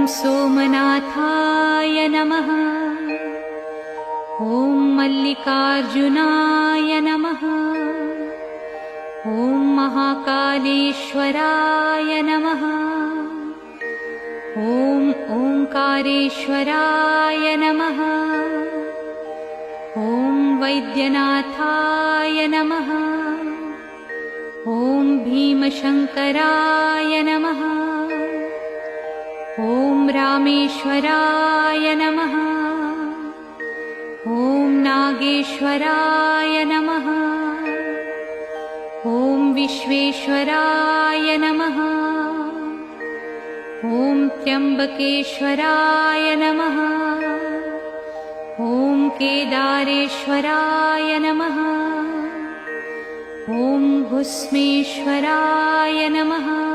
सोमनाथाय नमः। ॐ मल्लिकार्जुनाय नमः। ॐ महाकालेश्वराय नमः। ॐ ओंकारेश्वराय नमः। ॐ वैद्यनाथाय नमः। ॐ भीमशंकराय नमः। ॐ रामेश्वराय नमः। ॐ नागेश्वराय नमः। ॐ विश्वेश्वराय नमः। ॐ त्र्यंबकेश्वराय नमः। ॐ केदारेश्वराय नमः। ॐ भुस्मेश्वराय नमः।